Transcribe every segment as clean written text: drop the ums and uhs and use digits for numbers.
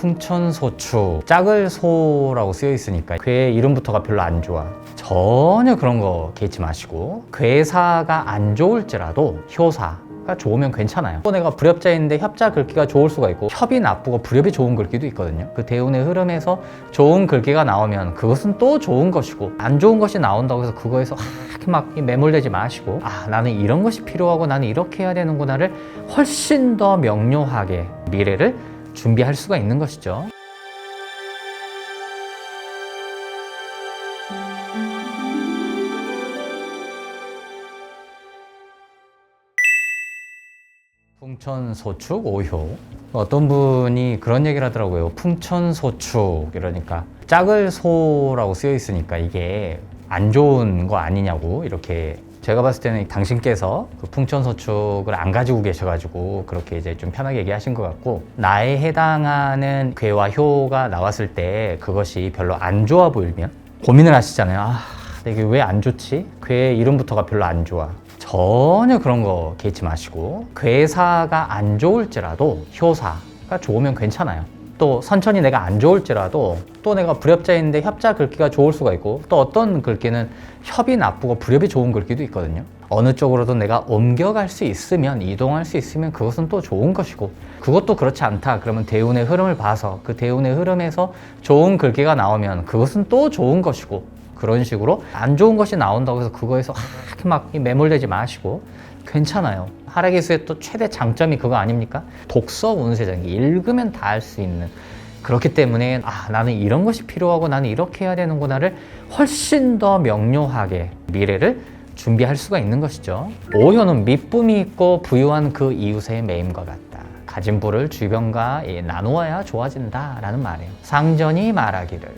풍천소추, 짝을 소라고 쓰여 있으니까 괴 이름부터가 별로 안 좋아. 전혀 그런 거 개의치 마시고, 괴사가 안 좋을지라도 효사가 좋으면 괜찮아요. 또 내가 불협자인데 협자 글귀가 좋을 수가 있고, 협이 나쁘고 불협이 좋은 글귀도 있거든요. 그 대운의 흐름에서 좋은 글귀가 나오면 그것은 또 좋은 것이고, 안 좋은 것이 나온다고 해서 그거에서 막 매몰되지 마시고, 아, 나는 이런 것이 필요하고 나는 이렇게 해야 되는구나를 훨씬 더 명료하게 미래를 준비할 수가 있는 것이죠. 풍천소축 오효. 어떤 분이 그런 얘기를 하더라고요. 풍천소축 이러니까 짝을 소라고 쓰여 있으니까 이게 안 좋은 거 아니냐고, 이렇게. 제가 봤을 때는 당신께서 그 풍천소축을 안 가지고 계셔가지고 그렇게 이제 좀 편하게 얘기하신 것 같고, 나에 해당하는 괴와 효가 나왔을 때 그것이 별로 안 좋아 보이면 고민을 하시잖아요. 아, 이게 왜 안 좋지? 괴 이름부터가 별로 안 좋아. 전혀 그런 거 개의치 마시고, 괴사가 안 좋을지라도 효사가 좋으면 괜찮아요. 또 선천이 내가 안 좋을지라도, 또 내가 불협자인데 협자 글귀가 좋을 수가 있고, 또 어떤 글귀는 협이 나쁘고 불협이 좋은 글귀도 있거든요. 어느 쪽으로도 내가 옮겨갈 수 있으면, 이동할 수 있으면 그것은 또 좋은 것이고, 그것도 그렇지 않다 그러면 대운의 흐름을 봐서 그 대운의 흐름에서 좋은 글귀가 나오면 그것은 또 좋은 것이고, 그런 식으로 안 좋은 것이 나온다고 해서 그거에서 막 매몰되지 마시고 괜찮아요. 하락기수의 또 최대 장점이 그거 아닙니까? 독서 운세장기, 읽으면 다 알 수 있는. 그렇기 때문에 아, 나는 이런 것이 필요하고 나는 이렇게 해야 되는구나를 훨씬 더 명료하게 미래를 준비할 수가 있는 것이죠. 오효는 미쁨이 있고 부유한 그 이웃의 매임과 같다. 가진 부를 주변과 나누어야 좋아진다 라는 말이에요. 상전이 말하기를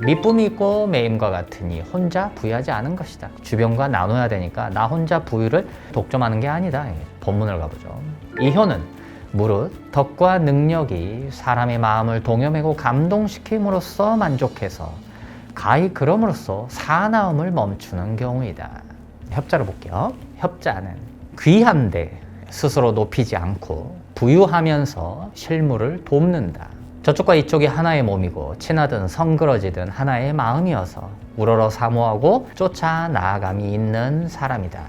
미쁨이 있고 매임과 같으니 혼자 부유하지 않은 것이다. 주변과 나눠야 되니까 나 혼자 부유를 독점하는 게 아니다. 본문을 가보죠. 이 효는 무릇 덕과 능력이 사람의 마음을 동요매고 감동시킴으로써 만족해서 가히 그럼으로써 사나움을 멈추는 경우이다. 협자를 볼게요. 협자는 귀한데 스스로 높이지 않고 부유하면서 실물을 돕는다. 저쪽과 이쪽이 하나의 몸이고 친하든 성그러지든 하나의 마음이어서 우러러 사모하고 쫓아 나아감이 있는 사람이다.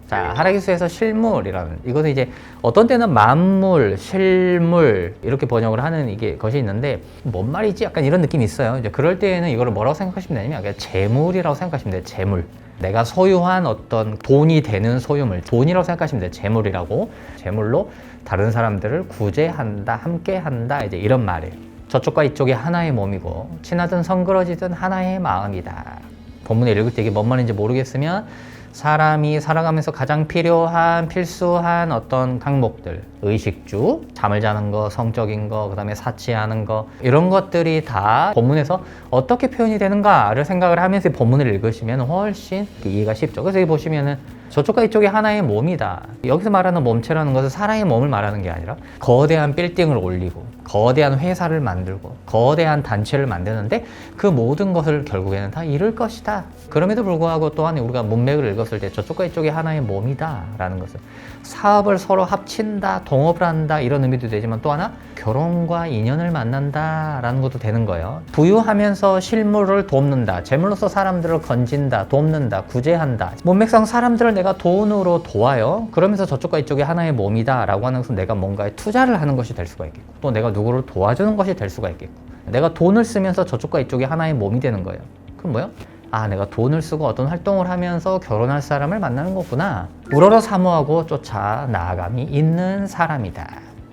자, 하락기수에서 실물이라는, 이것은 이제 어떤 때는 만물, 실물 이렇게 번역을 하는 이게 것이 있는데, 뭔 말이지? 약간 이런 느낌이 있어요. 이제 그럴 때에는 이거를 뭐라고 생각하시면 되냐면 그냥 재물이라고 생각하시면 돼요. 재물. 내가 소유한 어떤 돈이 되는 소유물, 돈이라고 생각하시면 돼요. 재물이라고. 재물로 다른 사람들을 구제한다, 함께한다, 이제 이런 말이에요. 저쪽과 이쪽이 하나의 몸이고 친하든 성그러지든 하나의 마음이다. 본문에 읽을 때 이게 뭔 말인지 모르겠으면 사람이 살아가면서 가장 필수한 어떤 항목들, 의식주, 잠을 자는 거, 성적인 거, 그 다음에 사치하는 거, 이런 것들이 다 본문에서 어떻게 표현이 되는가를 생각을 하면서 본문을 읽으시면 훨씬 이해가 쉽죠. 그래서 여기 보시면은 저쪽과 이쪽이 하나의 몸이다. 여기서 말하는 몸체라는 것은 사람의 몸을 말하는 게 아니라 거대한 빌딩을 올리고 거대한 회사를 만들고 거대한 단체를 만드는데 그 모든 것을 결국에는 다 이룰 것이다. 그럼에도 불구하고 또한 우리가 문맥을 읽었을 때 저쪽과 이쪽이 하나의 몸이다 라는 것은 사업을 서로 합친다, 동업을 한다, 이런 의미도 되지만 또 하나 결혼과 인연을 만난다 라는 것도 되는 거예요. 부유하면서 실물을 돕는다, 재물로서 사람들을 건진다, 돕는다, 구제한다. 문맥상 사람들을 내가 돈으로 도와요. 그러면서 저쪽과 이쪽이 하나의 몸이다 라고 하는 것은 내가 뭔가에 투자를 하는 것이 될 수가 있겠고, 또 내가 누구를 도와주는 것이 될 수가 있겠고, 내가 돈을 쓰면서 저쪽과 이쪽이 하나의 몸이 되는 거예요. 그럼 뭐요? 아, 내가 돈을 쓰고 어떤 활동을 하면서 결혼할 사람을 만나는 거구나. 우러러 사모하고 쫓아 나아감이 있는 사람이다.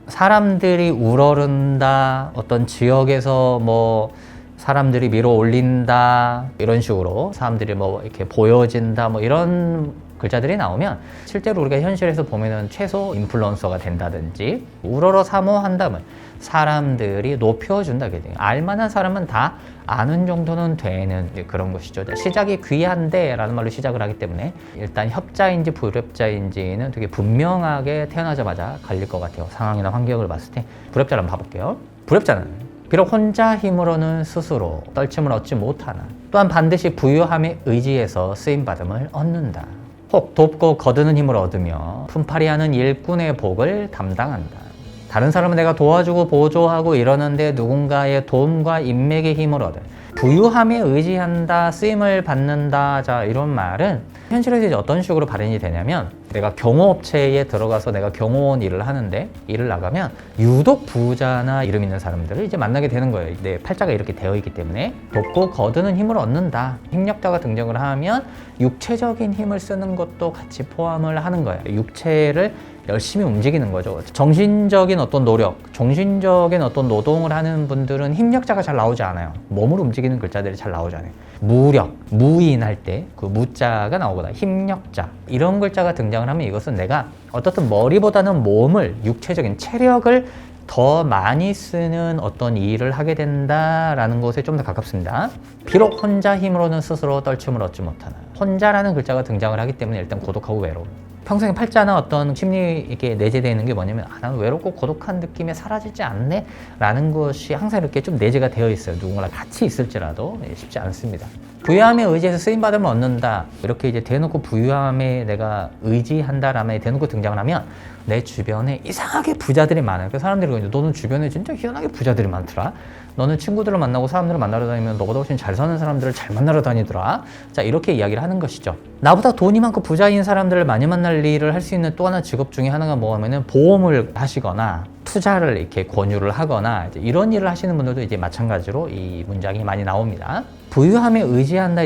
사람들이 우러른다, 어떤 지역에서 뭐 사람들이 밀어 올린다, 이런 식으로 사람들이 뭐 이렇게 보여진다, 뭐 이런 글자들이 나오면 실제로 우리가 현실에서 보면은 최소 인플루언서가 된다든지, 우러러 사모한다면 사람들이 높여준다. 알만한 사람은 다 아는 정도는 되는 그런 것이죠. 시작이 귀한데 라는 말로 시작을 하기 때문에 일단 협자인지 불협자인지는 되게 분명하게 태어나자마자 갈릴 것 같아요. 상황이나 환경을 봤을 때. 불협자를 한번 봐볼게요. 불협자는 비록 혼자 힘으로는 스스로 떨침을 얻지 못하나 또한 반드시 부유함에 의지해서 쓰임받음을 얻는다. 혹 돕고 거두는 힘을 얻으며 품팔이하는 일꾼의 복을 담당한다. 다른 사람은 내가 도와주고 보조하고 이러는데 누군가의 도움과 인맥의 힘을 얻어. 부유함에 의지한다, 쓰임을 받는다. 자, 이런 말은 현실에서 이제 어떤 식으로 발현이 되냐면 내가 경호업체에 들어가서 내가 경호원 일을 하는데 일을 나가면 유독 부자나 이름 있는 사람들을 이제 만나게 되는 거예요. 내 팔자가 이렇게 되어 있기 때문에 돕고 거두는 힘을 얻는다. 힘력자가 등장을 하면 육체적인 힘을 쓰는 것도 같이 포함을 하는 거예요. 육체를 열심히 움직이는 거죠. 정신적인 어떤 노력, 정신적인 어떤 노동을 하는 분들은 힘력자가 잘 나오지 않아요. 몸으로 움직이는 글자들이 잘 나오지 않아요. 무력, 무인할 때 그 무자가 나오거나 힘력자 이런 글자가 등장을 하면 이것은 내가 어떻든 머리보다는 몸을, 육체적인 체력을 더 많이 쓰는 어떤 일을 하게 된다라는 것에 좀 더 가깝습니다. 비록 혼자 힘으로는 스스로 떨침을 얻지 못하나 혼자라는 글자가 등장을 하기 때문에 일단 고독하고 외로움. 평생에 팔자나 어떤 심리에 내재되어 있는 게 뭐냐면 나는 외롭고 고독한 느낌이 사라지지 않네? 라는 것이 항상 이렇게 좀 내재가 되어 있어요. 누군가랑 같이 있을지라도 쉽지 않습니다. 부유함에 의지해서 쓰임받음을 얻는다. 이렇게 이제 대놓고 부유함에 내가 의지한다라면 대놓고 등장을 하면 내 주변에 이상하게 부자들이 많아요. 그래서 사람들이 그러죠. 너는 주변에 진짜 희한하게 부자들이 많더라. 너는 친구들을 만나고 사람들을 만나러 다니면 너보다 훨씬 잘 사는 사람들을 잘 만나러 다니더라. 자, 이렇게 이야기를 하는 것이죠. 나보다 돈이 많고 부자인 사람들을 많이 만날 일을 할 수 있는 또 하나 직업 중에 하나가 뭐냐면은 보험을 하시거나 투자를 이렇게 권유를 하거나 이런 일을 하시는 분들도 이제 마찬가지로 이 문장이 많이 나옵니다. 부유함에 의지한다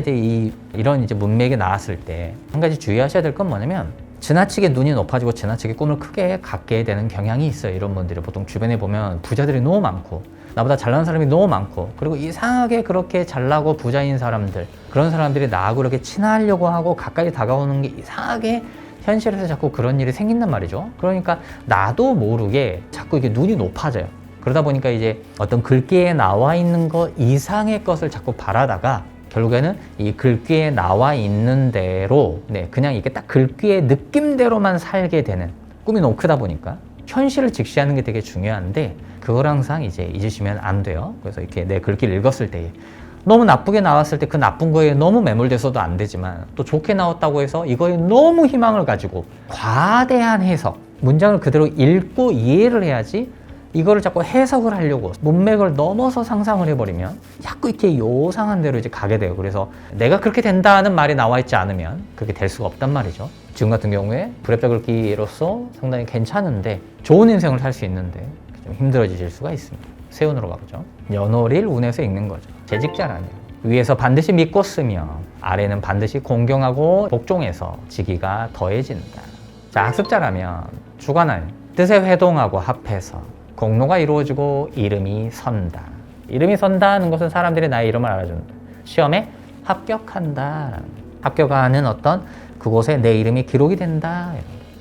이런 이제 문맥이 나왔을 때 한 가지 주의하셔야 될 건 뭐냐면 지나치게 눈이 높아지고 지나치게 꿈을 크게 갖게 되는 경향이 있어요. 이런 분들이 보통 주변에 보면 부자들이 너무 많고 나보다 잘나는 사람이 너무 많고 그리고 이상하게 그렇게 잘나고 부자인 사람들 그런 사람들이 나하고 이렇게 친하려고 하고 가까이 다가오는 게 이상하게 현실에서 자꾸 그런 일이 생긴단 말이죠. 그러니까 나도 모르게 자꾸 이게 눈이 높아져요. 그러다 보니까 이제 어떤 글귀에 나와 있는 것 이상의 것을 자꾸 바라다가 결국에는 이 글귀에 나와 있는 대로 그냥 이게 딱 글귀의 느낌대로만 살게 되는 꿈이 너무 크다 보니까 현실을 직시하는 게 되게 중요한데 그걸 항상 이제 잊으시면 안 돼요. 그래서 이렇게 내 글귀를 읽었을 때 너무 나쁘게 나왔을 때 그 나쁜 거에 너무 매몰돼서도 안 되지만 또 좋게 나왔다고 해서 이거에 너무 희망을 가지고 과대한 해석, 문장을 그대로 읽고 이해를 해야지 이거를 자꾸 해석을 하려고 문맥을 넘어서 상상을 해버리면 자꾸 이렇게 요상한 대로 이제 가게 돼요. 그래서 내가 그렇게 된다는 말이 나와 있지 않으면 그렇게 될 수가 없단 말이죠. 지금 같은 경우에 불협자 글귀로서 상당히 괜찮은데 좋은 인생을 살 수 있는데 좀 힘들어지실 수가 있습니다. 세운으로 가보죠. 연월일 운에서 읽는 거죠. 재직자라면 위에서 반드시 믿고 쓰며 아래는 반드시 공경하고 복종해서 지기가 더해진다. 자, 학습자라면 주관할 뜻에 회동하고 합해서 공로가 이루어지고 이름이 선다. 이름이 선다는 것은 사람들이 나의 이름을 알아준다. 시험에 합격한다. 합격하는 어떤 그곳에 내 이름이 기록이 된다.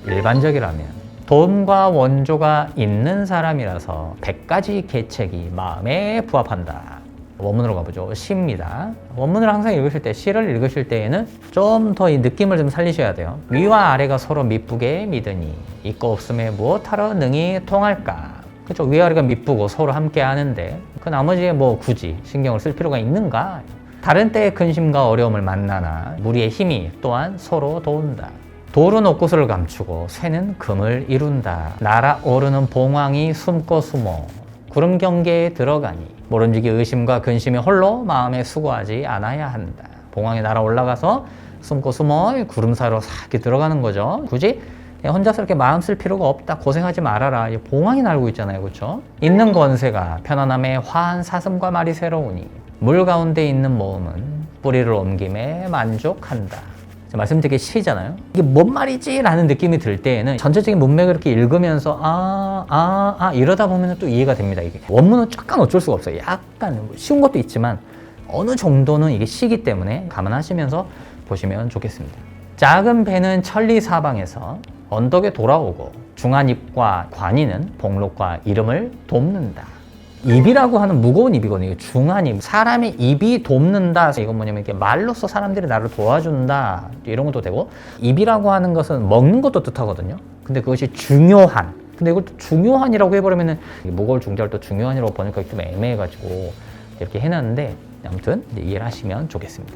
일반적이라면 돈과 원조가 있는 사람이라서 100가지 계책이 마음에 부합한다. 원문으로 가보죠. 시입니다. 원문을 항상 읽으실 때, 시를 읽으실 때에는 좀 더 이 느낌을 좀 살리셔야 돼요. 위와 아래가 서로 미쁘게 믿으니 있고 없음에 무엇하러 능히 통할까. 그렇죠. 위아래가 미쁘고 서로 함께 하는데 그 나머지에 뭐 굳이 신경을 쓸 필요가 있는가? 다른 때의 근심과 어려움을 만나나 무리의 힘이 또한 서로 도운다. 돌은 옥구슬을 감추고 쇠는 금을 이룬다. 날아오르는 봉황이 숨고 숨어 구름 경계에 들어가니 모른지기 의심과 근심이 홀로 마음에 수고하지 않아야 한다. 봉황이 날아 올라가서 숨고 숨어 구름 사이로 싹 이렇게 들어가는 거죠. 굳이 혼자서 이렇게 마음 쓸 필요가 없다. 고생하지 말아라. 봉황이 날고 있잖아요. 그렇죠? 있는 권세가 편안함에 화한 사슴과 말이 새로우니 물 가운데 있는 모험은 뿌리를 옮김에 만족한다. 말씀드린 게 시잖아요. 이게 뭔 말이지? 라는 느낌이 들 때에는 전체적인 문맥을 이렇게 읽으면서 이러다 보면 또 이해가 됩니다. 이게 원문은 약간 어쩔 수가 없어요. 약간 쉬운 것도 있지만 어느 정도는 이게 시기 때문에 감안하시면서 보시면 좋겠습니다. 작은 배는 천리 사방에서 언덕에 돌아오고 중한 입과 관이는 복록과 이름을 돕는다. 입이라고 하는 무거운 입이거든요. 중한 입. 사람의 입이 돕는다. 이건 뭐냐면 이렇게 말로써 사람들이 나를 도와준다. 이런 것도 되고 입이라고 하는 것은 먹는 것도 뜻하거든요. 근데 그것이 중요한. 근데 이걸 또 중요한이라고 해버리면은 무거울 중자를 또 중요한이라고 보니까 좀 애매해가지고 이렇게 해놨는데 아무튼 이해를 하시면 좋겠습니다.